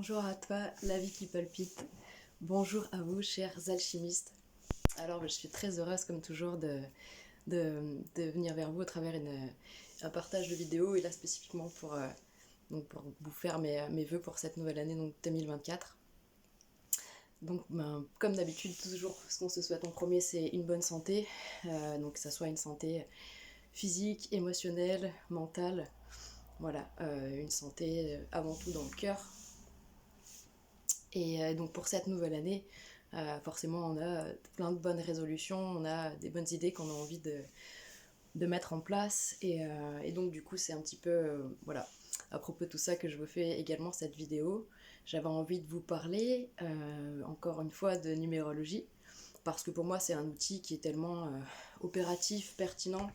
Bonjour à toi, la vie qui palpite. Bonjour à vous, chers alchimistes. Alors, je suis très heureuse, comme toujours, de venir vers vous à travers un partage de vidéos, et là spécifiquement pour vous faire mes vœux pour cette nouvelle année, donc 2024. Donc, comme d'habitude, toujours ce qu'on se souhaite en premier, c'est une bonne santé, donc que ça soit une santé physique, émotionnelle, mentale, voilà, une santé avant tout dans le cœur. Et donc pour cette nouvelle année, forcément on a plein de bonnes résolutions, on a des bonnes idées qu'on a envie de mettre en place. Et donc du coup c'est un petit peu, voilà, à propos de tout ça que je vous fais également cette vidéo. J'avais envie de vous parler, encore une fois, de numérologie, parce que pour moi c'est un outil qui est tellement opératif, pertinent,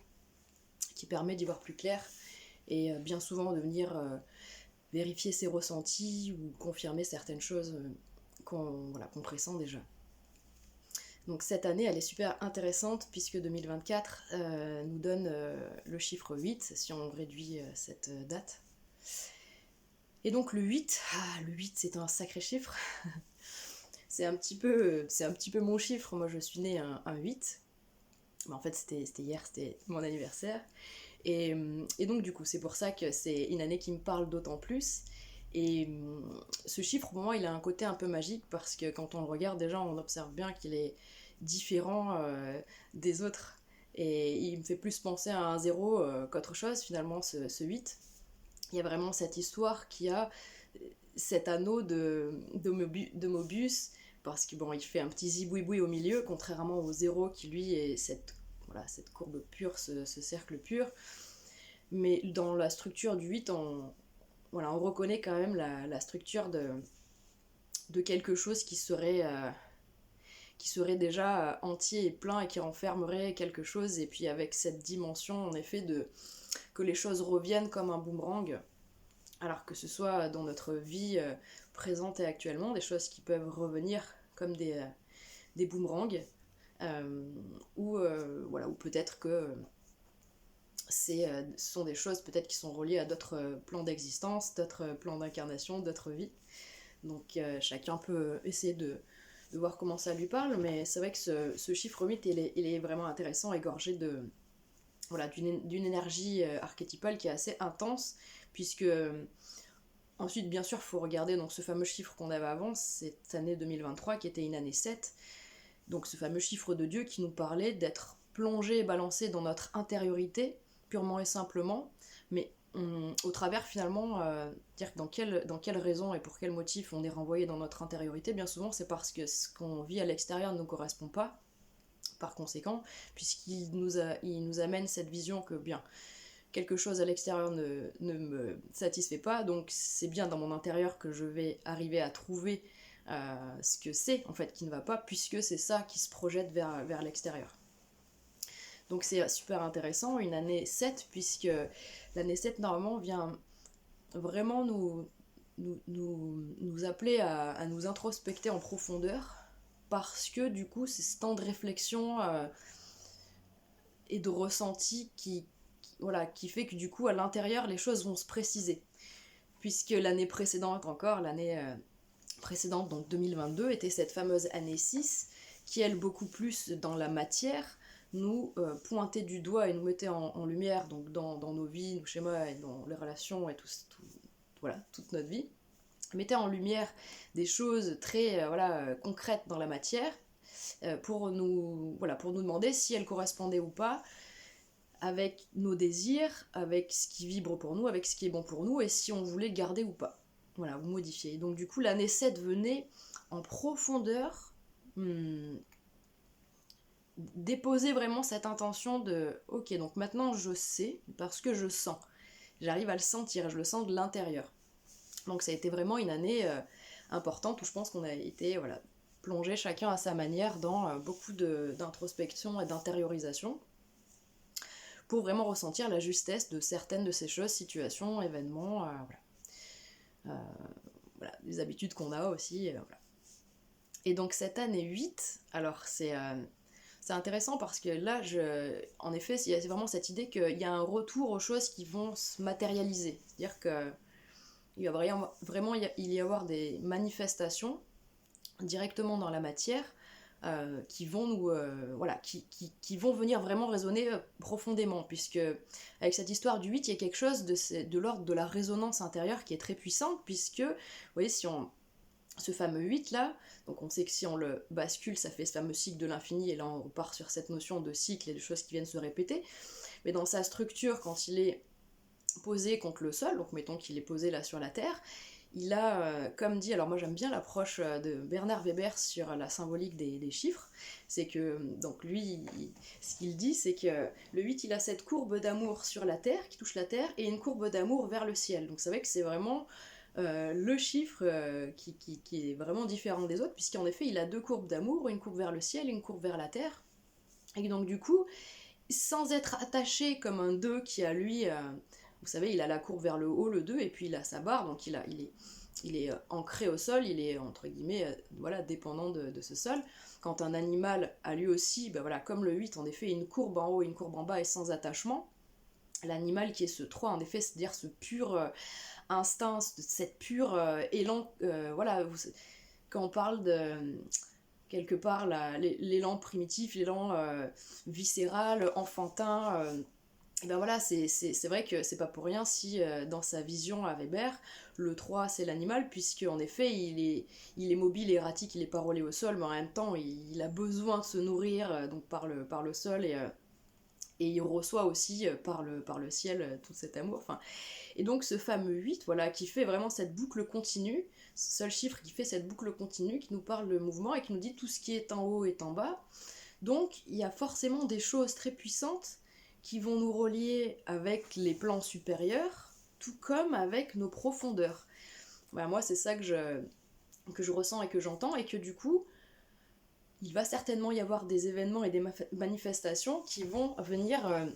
qui permet d'y voir plus clair, et bien souvent de venir vérifier ses ressentis ou confirmer certaines choses qu'on pressent déjà. Donc cette année, elle est super intéressante puisque 2024 nous donne le chiffre 8, si on réduit cette date. Et donc le 8, le 8 c'est un sacré chiffre. c'est un petit peu mon chiffre, moi je suis née un 8. Mais en fait c'était hier, c'était mon anniversaire. Et donc du coup c'est pour ça que c'est une année qui me parle d'autant plus. Et ce chiffre pour moi il a un côté un peu magique parce que quand on le regarde déjà on observe bien qu'il est différent des autres. Et il me fait plus penser à un 0 qu'autre chose finalement ce 8. Il y a vraiment cette histoire qui a cet anneau de Mobius, parce que bon il fait un petit zibouiboui au milieu contrairement au 0 qui lui est cette courbe pure, ce cercle pur. Mais dans la structure du 8, on reconnaît quand même la structure de quelque chose qui serait déjà entier et plein et qui renfermerait quelque chose. Et puis avec cette dimension, en effet, que les choses reviennent comme un boomerang. Alors que ce soit dans notre vie présente et actuellement, des choses qui peuvent revenir comme des boomerangs. Ou peut-être que ce sont des choses peut-être qui sont reliées à d'autres plans d'existence, d'autres plans d'incarnation, d'autres vies. Donc chacun peut essayer de voir comment ça lui parle, mais c'est vrai que ce chiffre 8, il est vraiment intéressant, égorgé d'une énergie archétypale qui est assez intense, puisque ensuite, bien sûr, il faut regarder donc, ce fameux chiffre qu'on avait avant, cette année 2023, qui était une année 7, donc ce fameux chiffre de Dieu qui nous parlait d'être plongé et balancé dans notre intériorité, purement et simplement, mais au travers finalement, dire dans quelle raison et pour quel motif on est renvoyé dans notre intériorité, bien souvent c'est parce que ce qu'on vit à l'extérieur ne nous correspond pas, par conséquent, puisqu'il nous amène cette vision que bien quelque chose à l'extérieur ne me satisfait pas, donc c'est bien dans mon intérieur que je vais arriver à trouver ce que c'est en fait qui ne va pas, puisque c'est ça qui se projette vers l'extérieur. Donc c'est super intéressant, une année 7, puisque l'année 7 normalement vient vraiment nous appeler à nous introspecter en profondeur, parce que du coup c'est ce temps de réflexion et de ressenti qui fait que du coup à l'intérieur les choses vont se préciser. Puisque l'année précédente encore, l'année précédente, donc 2022, était cette fameuse année 6, qui elle beaucoup plus dans la matière nous pointait du doigt et nous mettait en lumière donc dans nos vies, nos schémas et dans les relations et toute notre vie, mettait en lumière des choses très concrètes dans la matière pour nous demander si elles correspondaient ou pas avec nos désirs, avec ce qui vibre pour nous, avec ce qui est bon pour nous, et si on voulait le garder ou pas. Voilà, ou modifier. Donc du coup, l'année 7 venait en profondeur déposer vraiment cette intention de « Ok, donc maintenant je sais, parce que je sens. J'arrive à le sentir, je le sens de l'intérieur. » Donc ça a été vraiment une année importante où je pense qu'on a été plongé chacun à sa manière dans beaucoup d'introspection et d'intériorisation, pour vraiment ressentir la justesse de certaines de ces choses, situations, événements, des habitudes qu'on a aussi. Et donc cette année 8, alors c'est intéressant parce que là, en effet, il y a vraiment cette idée qu'il y a un retour aux choses qui vont se matérialiser. C'est-à-dire que il va vraiment y avoir des manifestations directement dans la matière qui vont nous qui vont venir vraiment résonner profondément, puisque avec cette histoire du 8, il y a quelque chose de l'ordre de la résonance intérieure qui est très puissante, puisque vous voyez, si on ce fameux 8 là, donc on sait que si on le bascule, ça fait ce fameux cycle de l'infini, et là on repart sur cette notion de cycle et de choses qui viennent se répéter, mais dans sa structure, quand il est posé contre le sol, donc mettons qu'il est posé là sur la Terre, il a, comme dit, alors moi j'aime bien l'approche de Bernard Weber sur la symbolique des chiffres, c'est que, donc lui, ce qu'il dit, c'est que le 8, il a cette courbe d'amour sur la Terre, qui touche la Terre, et une courbe d'amour vers le ciel. Donc c'est vrai que c'est vraiment le chiffre qui est vraiment différent des autres, puisqu'en effet, il a deux courbes d'amour, une courbe vers le ciel et une courbe vers la Terre. Et donc du coup, sans être attaché comme un 2 qui a lui... vous savez, il a la courbe vers le haut, le 2, et puis il a sa barre, donc il est ancré au sol, il est entre guillemets voilà, dépendant de ce sol. Quand un animal a lui aussi, ben voilà, comme le 8, en effet, une courbe en haut et une courbe en bas et sans attachement, l'animal qui est ce 3, en effet, c'est-à-dire ce pur instinct, cette pure élan, voilà, quand on parle de quelque part l'élan primitif, l'élan viscéral, enfantin, et ben voilà, c'est vrai que c'est pas pour rien si dans sa vision à Weber, le 3 c'est l'animal, puisque en effet il est mobile, erratique, il est parolé au sol, mais en même temps il a besoin de se nourrir donc par le sol, et il reçoit aussi par le ciel tout cet amour. Enfin, et donc ce fameux 8, voilà, qui fait vraiment cette boucle continue, ce seul chiffre qui fait cette boucle continue, qui nous parle de mouvement et qui nous dit tout ce qui est en haut est en bas. Donc il y a forcément des choses très puissantes qui vont nous relier avec les plans supérieurs, tout comme avec nos profondeurs. Voilà, moi c'est ça que je ressens et que j'entends, et que du coup, il va certainement y avoir des événements et des manifestations qui vont venir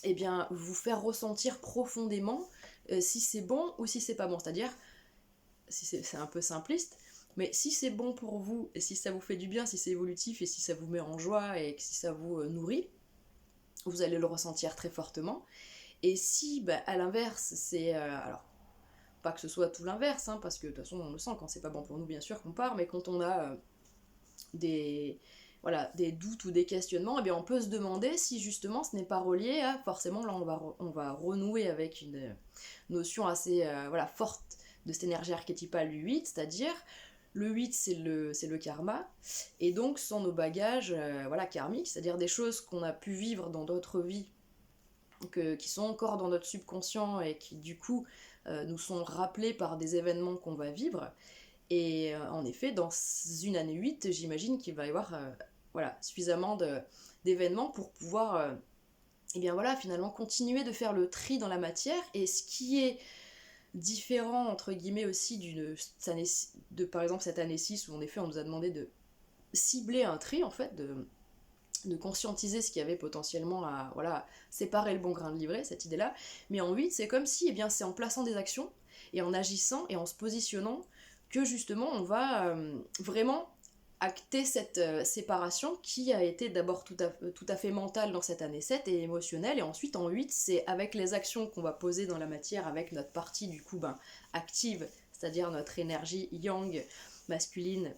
eh bien, vous faire ressentir profondément si c'est bon ou si c'est pas bon. C'est-à-dire, si c'est un peu simpliste, mais si c'est bon pour vous, et si ça vous fait du bien, si c'est évolutif, et si ça vous met en joie, et si ça vous nourrit, vous allez le ressentir très fortement. Et si, bah, à l'inverse, c'est... alors, pas que ce soit tout l'inverse, hein, parce que de toute façon, on le sent quand c'est pas bon pour nous, bien sûr qu'on part, mais quand on a des doutes ou des questionnements, eh bien on peut se demander si justement ce n'est pas relié à, forcément là on va renouer avec une notion assez forte de cette énergie archétypale du 8, c'est-à-dire le 8 c'est le karma, et donc ce sont nos bagages karmiques, c'est-à-dire des choses qu'on a pu vivre dans d'autres vies, qui sont encore dans notre subconscient et qui du coup nous sont rappelés par des événements qu'on va vivre. Et en effet, dans une année 8, j'imagine qu'il va y avoir suffisamment d'événements pour pouvoir finalement continuer de faire le tri dans la matière. Et ce qui est différent, entre guillemets, aussi de par exemple cette année 6, où en effet on nous a demandé de cibler un tri, en fait, de conscientiser ce qu'il y avait potentiellement à séparer le bon grain de livret, cette idée-là. Mais en 8, c'est comme si c'est en plaçant des actions et en agissant et en se positionnant que justement on va vraiment acter cette séparation qui a été d'abord tout à fait mentale dans cette année 7 et émotionnelle, et ensuite en 8 c'est avec les actions qu'on va poser dans la matière, avec notre partie du coup active, c'est-à-dire notre énergie yang masculine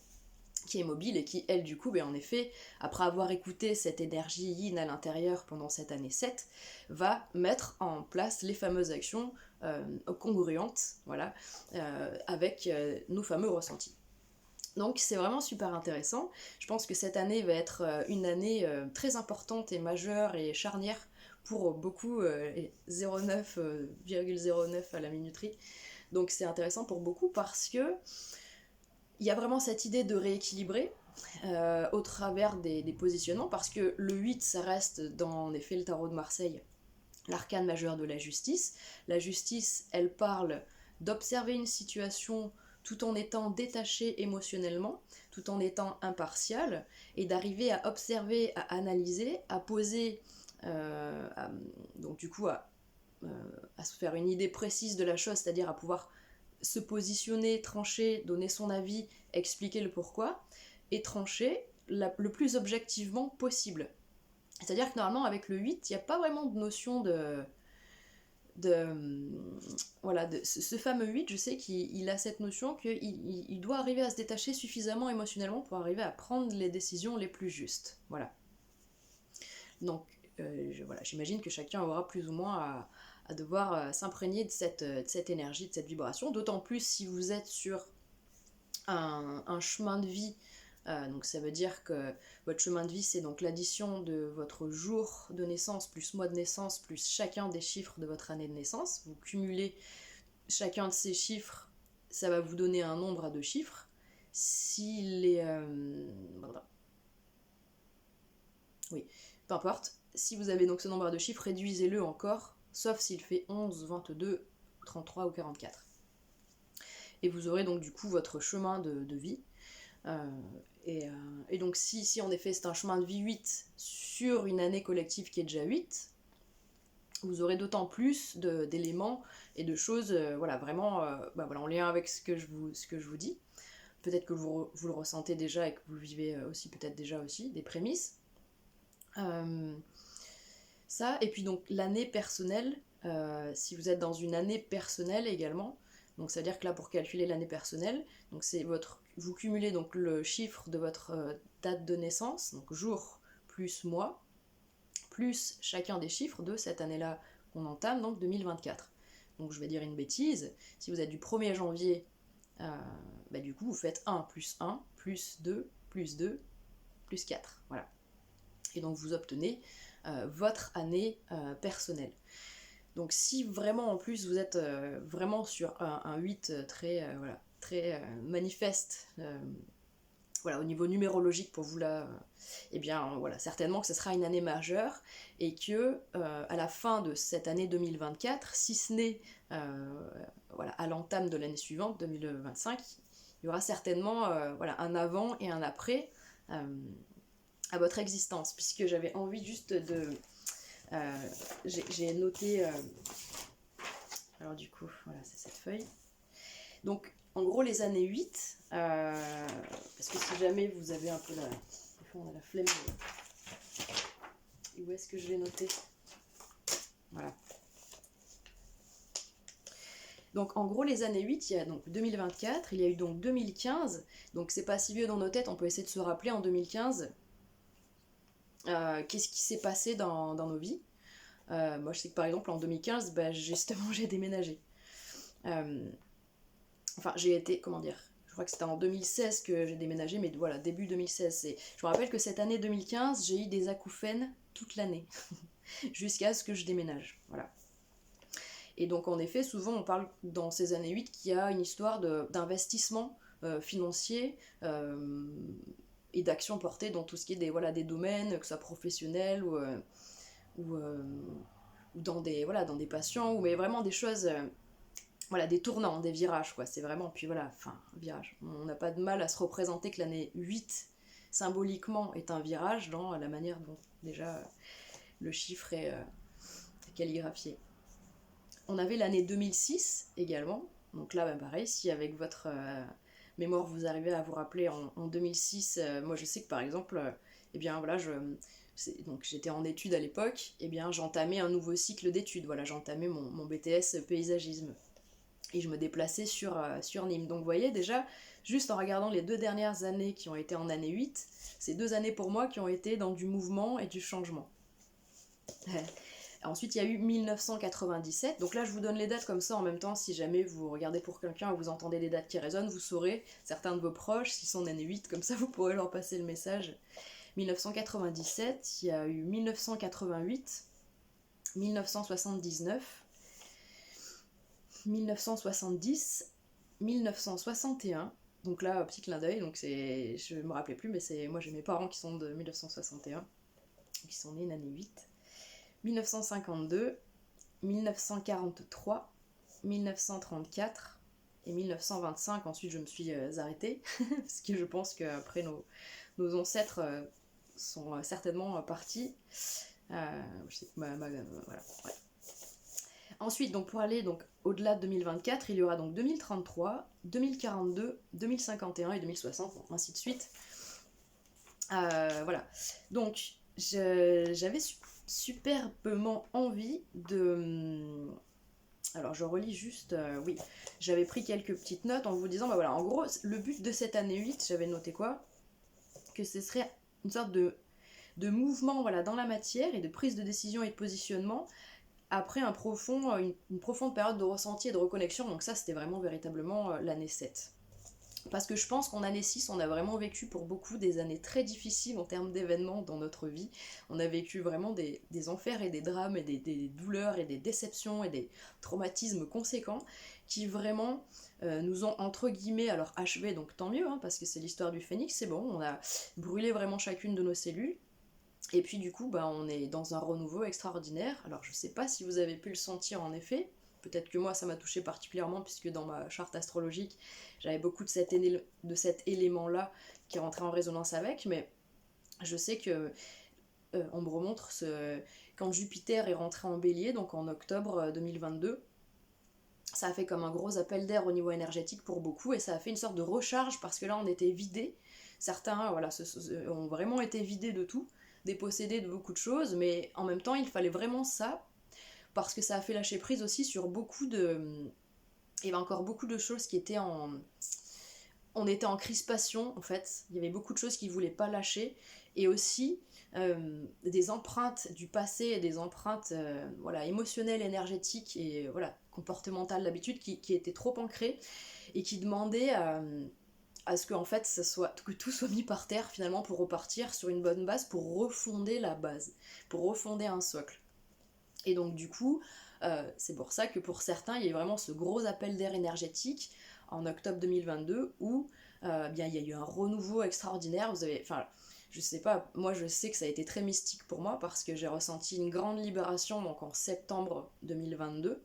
qui est mobile et qui, elle, du coup, en effet, après avoir écouté cette énergie yin à l'intérieur pendant cette année 7, va mettre en place les fameuses actions congruentes, avec nos fameux ressentis. Donc c'est vraiment super intéressant. Je pense que cette année va être une année très importante et majeure et charnière pour beaucoup, 0,9 à la minuterie. Donc c'est intéressant pour beaucoup parce que il y a vraiment cette idée de rééquilibrer au travers des positionnements, parce que le 8, ça reste dans, en effet, le tarot de Marseille, l'arcane majeur de la justice. La justice, elle parle d'observer une situation tout en étant détaché émotionnellement, tout en étant impartial, et d'arriver à observer, à analyser, à poser, donc du coup à se faire une idée précise de la chose, c'est-à-dire à pouvoir se positionner, trancher, donner son avis, expliquer le pourquoi, et trancher le plus objectivement possible. C'est-à-dire que normalement avec le 8, il n'y a pas vraiment de notion voilà, ce fameux 8, je sais qu'il a cette notion qu'il doit arriver à se détacher suffisamment émotionnellement pour arriver à prendre les décisions les plus justes. Voilà. Donc, voilà, j'imagine que chacun aura plus ou moins à devoir s'imprégner de cette énergie, de cette vibration, d'autant plus si vous êtes sur un chemin de vie. Donc ça veut dire que votre chemin de vie, c'est donc l'addition de votre jour de naissance plus mois de naissance plus chacun des chiffres de votre année de naissance. Vous cumulez chacun de ces chiffres, ça va vous donner un nombre à 2 chiffres. Si les... oui, peu importe. Si vous avez donc ce nombre à 2 chiffres, réduisez-le encore, sauf s'il fait 11, 22, 33 ou 44. Et vous aurez donc du coup votre chemin de vie. Et donc si en effet c'est un chemin de vie 8 sur une année collective qui est déjà 8, vous aurez d'autant plus d'éléments et de choses voilà, vraiment voilà, en lien avec ce que je vous dis. Peut-être que vous le ressentez déjà et que vous le vivez aussi, peut-être déjà aussi, des prémices. Ça, et puis donc l'année personnelle, si vous êtes dans une année personnelle également, donc ça veut dire que là pour calculer l'année personnelle, donc c'est vous cumulez donc le chiffre de votre date de naissance, donc jour plus mois, plus chacun des chiffres de cette année-là qu'on entame, donc 2024. Donc je vais dire une bêtise, si vous êtes du 1er janvier, du coup vous faites 1 plus 1, plus 2, plus 2, plus 4, voilà. Et donc vous obtenez votre année personnelle. Donc si vraiment en plus vous êtes vraiment sur un 8 très manifeste, voilà, au niveau numérologique pour vous là, eh bien voilà, certainement que ce sera une année majeure et que à la fin de cette année 2024, si ce n'est voilà, à l'entame de l'année suivante, 2025, il y aura certainement voilà, un avant et un après à votre existence, puisque j'avais envie juste de... j'ai noté... alors du coup, voilà, c'est cette feuille. Donc, en gros, les années 8, parce que si jamais vous avez un peu la... Des fois, on a la flemme. Où est-ce que je l'ai noté? Voilà. Donc en gros les années 8, il y a donc 2024, il y a eu donc 2015, donc c'est pas si vieux dans nos têtes, on peut essayer de se rappeler en 2015 qu'est-ce qui s'est passé dans nos vies. Moi je sais que par exemple en 2015, justement j'ai déménagé. Enfin j'ai été, comment dire, je crois que c'était en 2016 que j'ai déménagé, mais voilà, début 2016. Je me rappelle que cette année 2015, j'ai eu des acouphènes toute l'année, jusqu'à ce que je déménage, voilà. Et donc en effet, souvent on parle dans ces années 8 qu'il y a une histoire d'investissement financier et d'action portée dans tout ce qui est des domaines, que ce soit professionnel ou dans des passions, mais vraiment des choses, des tournants, des virages, quoi. C'est vraiment, puis voilà, virage. On n'a pas de mal à se représenter que l'année 8, symboliquement, est un virage dans la manière dont déjà le chiffre est calligraphié. On avait l'année 2006 également, donc là pareil, si avec votre mémoire vous arrivez à vous rappeler en 2006, moi je sais que par exemple, donc j'étais en études à l'époque, j'entamais un nouveau cycle d'études, voilà, j'entamais mon BTS paysagisme, et je me déplaçais sur Nîmes. Donc vous voyez déjà, juste en regardant les 2 dernières années qui ont été en année 8, c'est 2 années pour moi qui ont été dans du mouvement et du changement. Ensuite, il y a eu 1997. Donc là, je vous donne les dates comme ça en même temps. Si jamais vous regardez pour quelqu'un et vous entendez des dates qui résonnent, vous saurez, certains de vos proches, s'ils sont d'année 8, comme ça vous pourrez leur passer le message. 1997, il y a eu 1988, 1979, 1970, 1961. Donc là, petit clin d'œil, donc je me rappelais plus, mais moi j'ai mes parents qui sont de 1961, qui sont nés une année 8. 1952, 1943, 1934 et 1925. Ensuite, je me suis arrêtée, parce que je pense qu'après nos ancêtres sont certainement partis. Je sais que voilà, ouais. Ensuite, donc, pour aller donc, au-delà de 2024, il y aura donc 2033, 2042, 2051 et 2060, bon, ainsi de suite. Voilà. Donc, j'avais superbement envie de Alors je relis juste, oui, j'avais pris quelques petites notes en vous disant, bah voilà, en gros, le but de cette année 8, j'avais noté quoi? Que ce serait une sorte de mouvement voilà, dans la matière et de prise de décision et de positionnement après une profonde période de ressenti et de reconnexion. Donc ça, c'était vraiment véritablement l'année 7. Parce que je pense qu'en année 6, on a vraiment vécu pour beaucoup des années très difficiles en termes d'événements dans notre vie. On a vécu vraiment des enfers et des drames et des douleurs et des déceptions et des traumatismes conséquents qui vraiment nous ont entre guillemets alors achevés, donc tant mieux, hein, parce que c'est l'histoire du phénix, c'est bon, on a brûlé vraiment chacune de nos cellules. Et puis du coup, bah, on est dans un renouveau extraordinaire. Alors je sais pas si vous avez pu le sentir en effet, peut-être que moi ça m'a touché particulièrement puisque dans ma charte astrologique, j'avais beaucoup de cet élément-là qui rentrait en résonance avec, mais je sais que on me remontre quand Jupiter est rentré en bélier, donc en octobre 2022, ça a fait comme un gros appel d'air au niveau énergétique pour beaucoup et ça a fait une sorte de recharge parce que là on était vidés. Certains voilà, ont vraiment été vidés de tout, dépossédés de beaucoup de choses, mais en même temps il fallait vraiment ça parce que ça a fait lâcher prise aussi sur beaucoup de... Il y avait encore beaucoup de choses qui étaient en... On était en crispation en fait, il y avait beaucoup de choses qui ne voulaient pas lâcher et aussi des empreintes du passé et des empreintes voilà, émotionnelles, énergétiques et voilà, comportementales d'habitude qui étaient trop ancrées et qui demandaient à ce que, en fait, que tout soit mis par terre finalement pour repartir sur une bonne base, pour refonder la base, pour refonder un socle. Et donc du coup, c'est pour ça que pour certains, il y a vraiment ce gros appel d'air énergétique en octobre 2022 où bien, il y a eu un renouveau extraordinaire. Vous avez, enfin, je sais pas, moi je sais que ça a été très mystique pour moi parce que j'ai ressenti une grande libération donc en septembre 2022.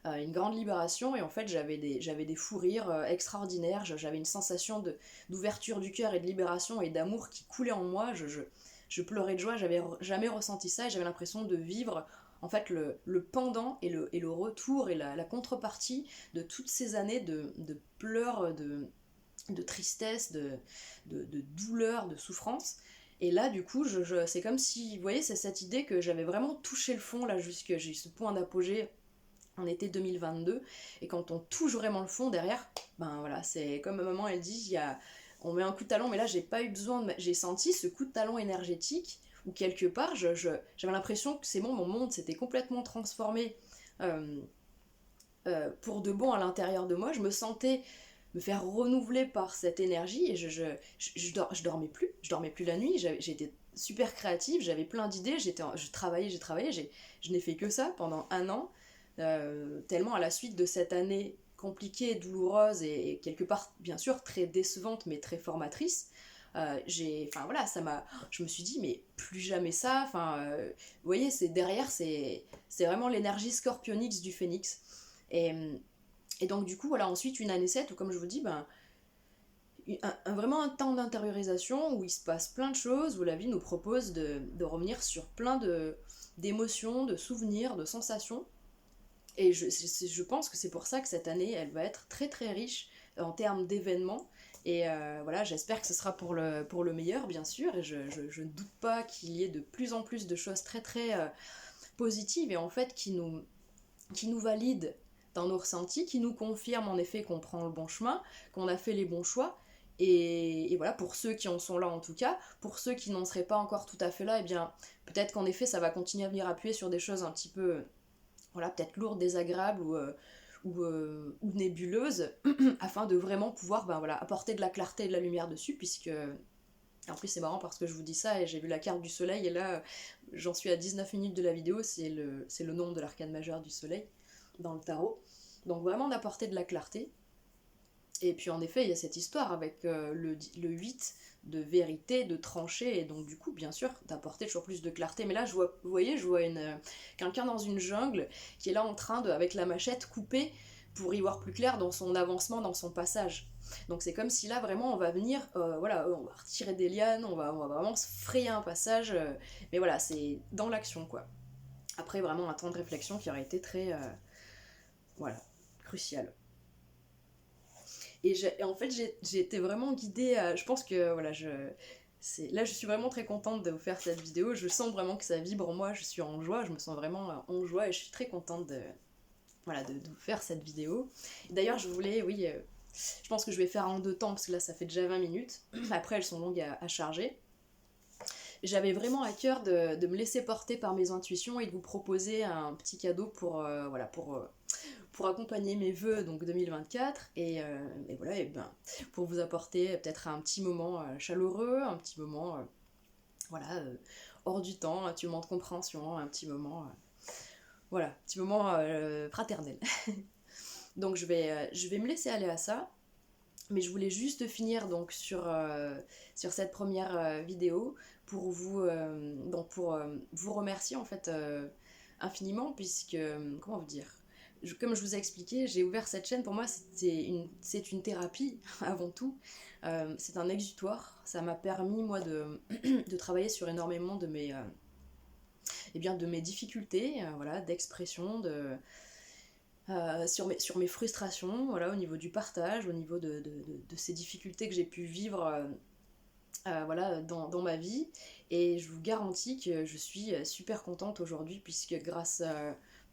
Une grande libération et en fait j'avais des fous rires extraordinaires, j'avais une sensation d'ouverture du cœur et de libération et d'amour qui coulait en moi, je pleurais de joie, j'avais jamais ressenti ça et j'avais l'impression de vivre en fait le pendant et le retour et la contrepartie de toutes ces années de pleurs, de tristesse, de douleur, de souffrance. Et là, du coup, c'est comme si, vous voyez, c'est cette idée que j'avais vraiment touché le fond, là, jusque j'ai eu ce point d'apogée en été 2022, et quand on touche vraiment le fond derrière, ben voilà, c'est comme ma maman elle dit, on met un coup de talon, mais là j'ai pas eu besoin, j'ai senti ce coup de talon énergétique, où quelque part j'avais l'impression que c'est bon, mon monde s'était complètement transformé euh, pour de bon à l'intérieur de moi, je me sentais me faire renouveler par cette énergie, et je dormais plus la nuit, j'étais super créative, j'avais plein d'idées, je travaillais, je n'ai fait que ça pendant un an, tellement à la suite de cette année compliquée, douloureuse et quelque part bien sûr très décevante mais très formatrice, enfin voilà, je me suis dit mais plus jamais ça, vous voyez, c'est vraiment l'énergie scorpionix du phénix. Et, et donc du coup voilà, ensuite une année 7 où comme je vous dis, ben vraiment un temps d'intériorisation où il se passe plein de choses, où la vie nous propose de revenir sur plein d'émotions, de souvenirs, de sensations. Et je pense que c'est pour ça que cette année, elle va être très très riche en termes d'événements. Et voilà, j'espère que ce sera pour le meilleur, bien sûr. Et je ne doute pas qu'il y ait de plus en plus de choses très très positives et en fait qui nous valident dans nos ressentis, qui nous confirment en effet qu'on prend le bon chemin, qu'on a fait les bons choix. Et voilà, pour ceux qui en sont là en tout cas, pour ceux qui n'en seraient pas encore tout à fait là, eh bien peut-être qu'en effet ça va continuer à venir appuyer sur des choses un petit peu voilà, peut-être lourde, désagréable ou nébuleuse, afin de vraiment pouvoir ben, voilà, apporter de la clarté et de la lumière dessus, puisque... En plus c'est marrant parce que je vous dis ça et j'ai vu la carte du soleil et là j'en suis à 19 minutes de la vidéo, c'est le nombre de l'arcane majeur du soleil dans le tarot. Donc vraiment d'apporter de la clarté. Et puis en effet, il y a cette histoire avec le 8 de vérité, de trancher, et donc du coup, bien sûr, d'apporter toujours plus de clarté. Mais là, vous voyez, je vois quelqu'un dans une jungle qui est là en train de, avec la machette, couper pour y voir plus clair dans son avancement, dans son passage. Donc c'est comme si là, vraiment, on va venir, voilà, on va retirer des lianes, on va vraiment se frayer un passage, mais voilà, c'est dans l'action, quoi. Après, vraiment, un temps de réflexion qui aurait été très, voilà, crucial. Et en fait, j'ai été vraiment guidée à... Je pense que, voilà, là, je suis vraiment très contente de vous faire cette vidéo. Je sens vraiment que ça vibre en moi, je suis en joie, je me sens vraiment en joie et je suis très contente voilà, de vous faire cette vidéo. D'ailleurs, je voulais, oui, je pense que je vais faire en 2 temps, parce que là, ça fait déjà 20 minutes. Après, elles sont longues à charger. J'avais vraiment à cœur de me laisser porter par mes intuitions et de vous proposer un petit cadeau voilà, pour accompagner mes vœux donc 2024 et voilà, et ben, pour vous apporter peut-être un petit moment chaleureux, un petit moment voilà, hors du temps, un petit moment de compréhension, un petit moment voilà, un petit moment fraternel. Donc je vais me laisser aller à ça. Mais je voulais juste finir donc sur cette première vidéo pour vous remercier en fait infiniment puisque, comment vous dire, comme je vous ai expliqué, j'ai ouvert cette chaîne, pour moi c'est une thérapie avant tout. C'est un exutoire, ça m'a permis moi de travailler sur énormément de mes difficultés, voilà, d'expression, sur mes frustrations, voilà, au niveau du partage, au niveau de ces difficultés que j'ai pu vivre voilà, dans ma vie. Et je vous garantis que je suis super contente aujourd'hui, puisque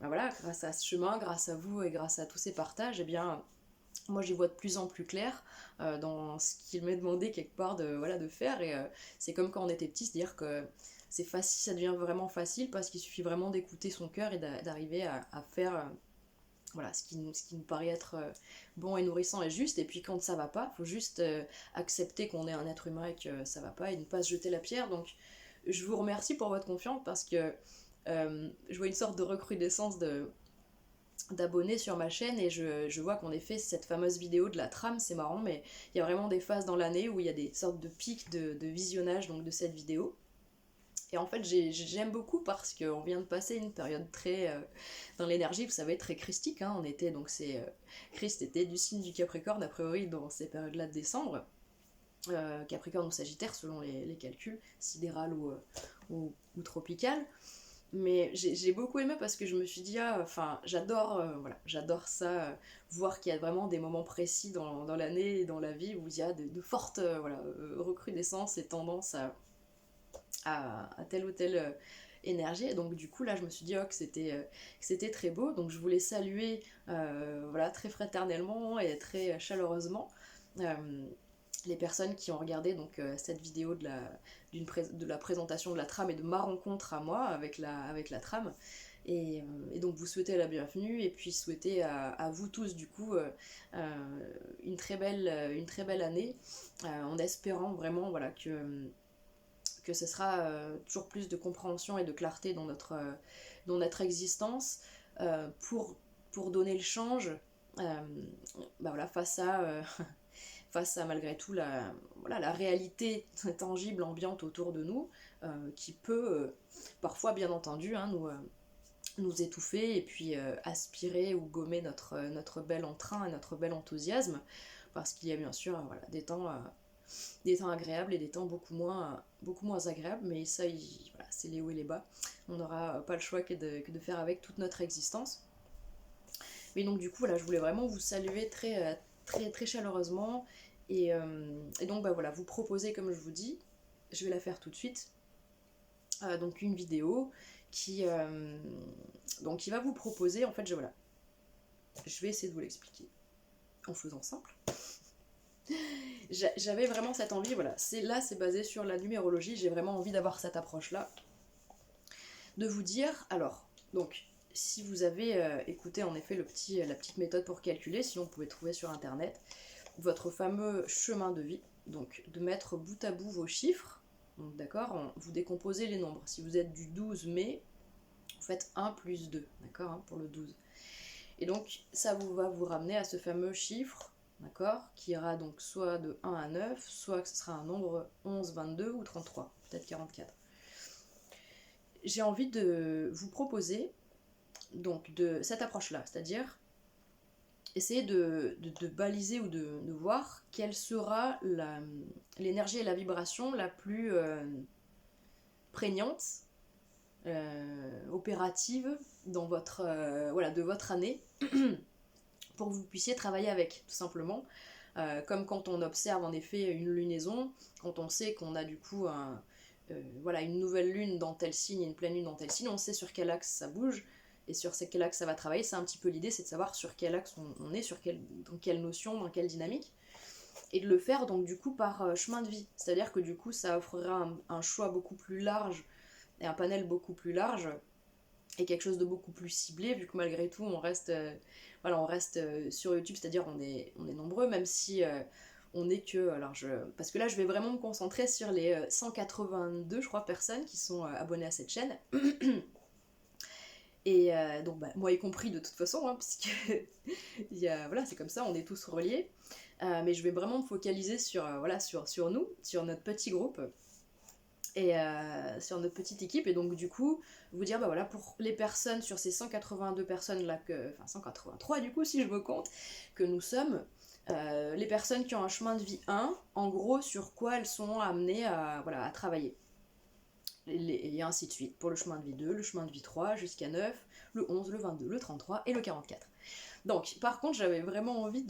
voilà, grâce à ce chemin, grâce à vous et grâce à tous ces partages, eh bien, moi j'y vois de plus en plus clair dans ce qu'il m'est demandé quelque part voilà, de faire. Et c'est comme quand on était petit, c'est-à-dire que c'est facile, ça devient vraiment facile parce qu'il suffit vraiment d'écouter son cœur et d'arriver à faire voilà, ce qui nous paraît être bon et nourrissant et juste. Et puis quand ça va pas, faut juste accepter qu'on est un être humain et que ça va pas et ne pas se jeter la pierre. Donc je vous remercie pour votre confiance parce que je vois une sorte de recrudescence d'abonnés sur ma chaîne et je vois qu'en effet cette fameuse vidéo de la trame, c'est marrant, mais il y a vraiment des phases dans l'année où il y a des sortes de pics de visionnage donc, de cette vidéo. Et en fait, j'aime beaucoup parce qu'on vient de passer une période très dans l'énergie, vous savez, très christique. Hein, on était donc Christ était du signe du Capricorne a priori dans ces périodes-là de décembre, Capricorne ou Sagittaire selon les calculs, sidéral ou tropical. Mais j'ai beaucoup aimé parce que je me suis dit enfin j'adore voilà, j'adore ça, voir qu'il y a vraiment des moments précis dans l'année et dans la vie où il y a de fortes voilà, recrudescences et tendances à telle ou telle énergie. Et donc du coup là je me suis dit que c'était très beau. Donc je voulais saluer voilà, très fraternellement et très chaleureusement les personnes qui ont regardé donc, cette vidéo de la présentation de la trame et de ma rencontre à moi avec la trame. Et donc vous souhaitez la bienvenue et puis souhaiter à vous tous du coup une très belle année en espérant vraiment voilà, que ce sera toujours plus de compréhension et de clarté dans notre existence pour donner le change bah voilà, face à malgré tout voilà, la réalité tangible ambiante autour de nous qui peut parfois bien entendu hein, nous étouffer et puis aspirer ou gommer notre bel entrain et notre bel enthousiasme parce qu'il y a bien sûr voilà, des temps agréables et des temps beaucoup moins agréables, mais ça, voilà, c'est les hauts et les bas. On n'aura pas le choix que de faire avec toute notre existence. Mais donc du coup, voilà, je voulais vraiment vous saluer très chaleureusement et donc bah, voilà, vous proposer, comme je vous dis, je vais la faire tout de suite, donc une vidéo qui va vous proposer, en fait, voilà, je vais essayer de vous l'expliquer en faisant simple. J'avais vraiment cette envie, voilà, c'est basé sur la numérologie, j'ai vraiment envie d'avoir cette approche-là, de vous dire, alors, donc, si vous avez écouté en effet la petite méthode pour calculer, sinon vous pouvez trouver sur internet, votre fameux chemin de vie, donc de mettre bout à bout vos chiffres, donc d'accord, vous décomposez les nombres, si vous êtes du 12 mai, vous faites 1 plus 2, d'accord, hein, pour le 12. Et donc ça va vous ramener à ce fameux chiffre, d'accord, qui ira donc soit de 1 à 9, soit que ce sera un nombre 11, 22 ou 33, peut-être 44. J'ai envie de vous proposer donc de cette approche-là, c'est-à-dire essayer de baliser ou de voir quelle sera l'énergie et la vibration la plus prégnante, opérative dans voilà, de votre année pour que vous puissiez travailler avec, tout simplement. Comme quand on observe en effet une lunaison, quand on sait qu'on a du coup voilà, une nouvelle lune dans tel signe et une pleine lune dans tel signe, on sait sur quel axe ça bouge, et sur quel axe ça va travailler. C'est un petit peu l'idée, c'est de savoir sur quel axe on est, dans quelle notion, dans quelle dynamique, et de le faire donc du coup par chemin de vie. C'est-à-dire que du coup ça offrira un choix beaucoup plus large et un panel beaucoup plus large et quelque chose de beaucoup plus ciblé, vu que malgré tout on reste, sur YouTube, c'est-à-dire on est nombreux, même si on est que, parce que là je vais vraiment me concentrer sur les 182 je crois personnes qui sont abonnées à cette chaîne. Et donc bah, moi y compris de toute façon, hein, puisque voilà, c'est comme ça, on est tous reliés. Mais je vais vraiment me focaliser sur nous, sur notre petit groupe et sur notre petite équipe. Et donc du coup, vous dire, bah voilà, pour les personnes, sur ces 182 personnes là, enfin 183 du coup si je me compte, que nous sommes, les personnes qui ont un chemin de vie 1, en gros sur quoi elles sont amenées à travailler. Et ainsi de suite, pour le chemin de vie 2, le chemin de vie 3, jusqu'à 9, le 11, le 22, le 33 et le 44. Donc, par contre, j'avais vraiment envie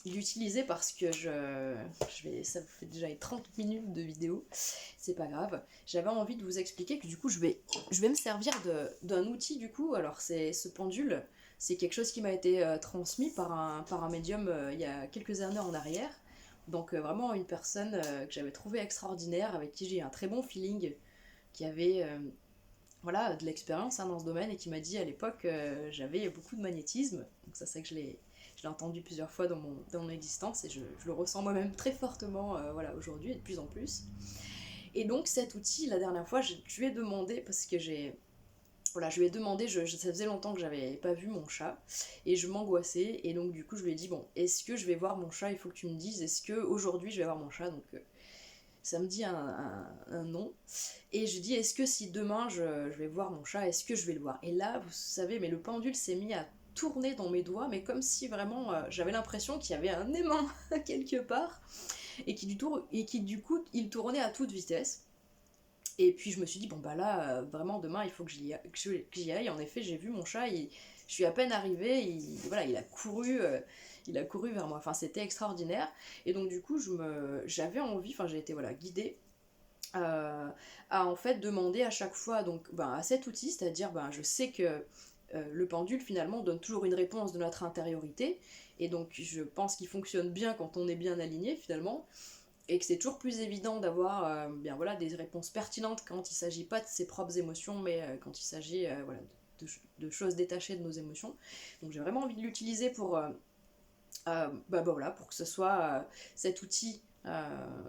d'utiliser parce que ça fait déjà 30 minutes de vidéo, c'est pas grave. J'avais envie de vous expliquer que du coup, je vais me servir d'un outil du coup. Alors, c'est ce pendule, c'est quelque chose qui m'a été transmis par un médium il y a quelques années en arrière. Donc vraiment une personne que j'avais trouvée extraordinaire, avec qui j'ai eu un très bon feeling, qui avait de l'expérience dans ce domaine et qui m'a dit à l'époque j'avais beaucoup de magnétisme. Donc ça c'est que je l'ai entendu plusieurs fois dans mon existence et je le ressens moi-même très fortement aujourd'hui et de plus en plus. Et donc cet outil, la dernière fois, je lui ai demandé, parce que je lui ai demandé, ça faisait longtemps que j'avais pas vu mon chat, et je m'angoissais, et donc du coup je lui ai dit, bon, est-ce que je vais voir mon chat, il faut que tu me dises, est-ce que aujourd'hui je vais voir mon chat, donc ça me dit un non, et je dis, est-ce que si demain je vais voir mon chat, est-ce que je vais le voir? Et là, vous savez, mais le pendule s'est mis à tourner dans mes doigts, mais comme si vraiment j'avais l'impression qu'il y avait un aimant quelque part, et qui du coup il tournait à toute vitesse. Et puis je me suis dit, bon bah là, vraiment demain il faut que j'y aille. En effet, j'ai vu mon chat, je suis à peine arrivée, il a couru vers moi. Enfin, c'était extraordinaire. Et donc du coup, j'avais envie, j'ai été guidée à en fait demander à chaque fois donc, à cet outil, c'est-à-dire je sais que le pendule finalement donne toujours une réponse de notre intériorité. Et donc je pense qu'il fonctionne bien quand on est bien aligné finalement, et que c'est toujours plus évident d'avoir des réponses pertinentes quand il ne s'agit pas de ses propres émotions, mais quand il s'agit de choses détachées de nos émotions. Donc j'ai vraiment envie de l'utiliser pour que ce soit cet outil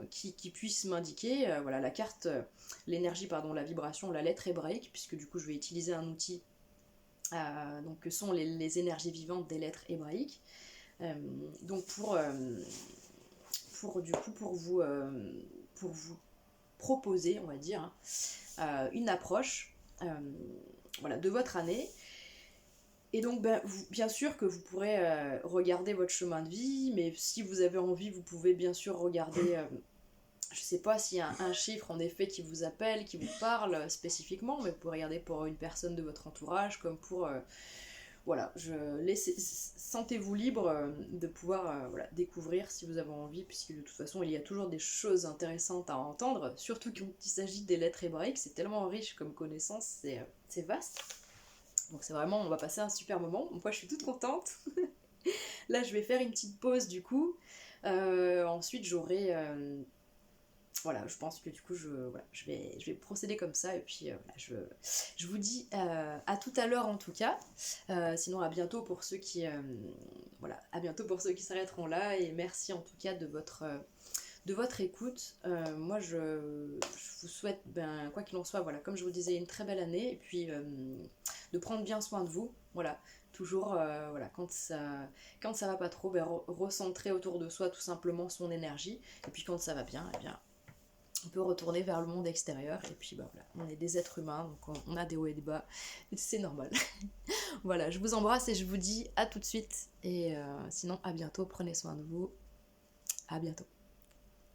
qui puisse m'indiquer la carte, l'énergie, la vibration, la lettre hébraïque, puisque du coup je vais utiliser un outil donc que sont les énergies vivantes des lettres hébraïques. Donc pour vous proposer, on va dire, une approche de votre année. Et donc, bien sûr que vous pourrez regarder votre chemin de vie, mais si vous avez envie, vous pouvez bien sûr regarder, je sais pas s'il y a un chiffre en effet qui vous appelle, qui vous parle spécifiquement, mais vous pouvez regarder pour une personne de votre entourage, comme pour... sentez-vous libre de pouvoir découvrir si vous avez envie, puisque de toute façon il y a toujours des choses intéressantes à entendre, surtout quand il s'agit des lettres hébraïques, c'est tellement riche comme connaissance, c'est vaste. Donc c'est vraiment, on va passer un super moment. Moi je suis toute contente. Là je vais faire une petite pause du coup. Ensuite j'aurai... je pense que du coup je vais procéder comme ça, et puis je vous dis à tout à l'heure en tout cas, sinon à bientôt pour ceux qui s'arrêteront là, et merci en tout cas de votre écoute. Moi je vous souhaite quoi qu'il en soit, comme je vous disais, une très belle année, et puis de prendre bien soin de vous, toujours quand ça va pas trop, recentrer autour de soi tout simplement son énergie, et puis quand ça va bien, on peut retourner vers le monde extérieur, et puis on est des êtres humains, donc on a des hauts et des bas, et c'est normal. Voilà, je vous embrasse et je vous dis à tout de suite, et sinon à bientôt, prenez soin de vous, à bientôt.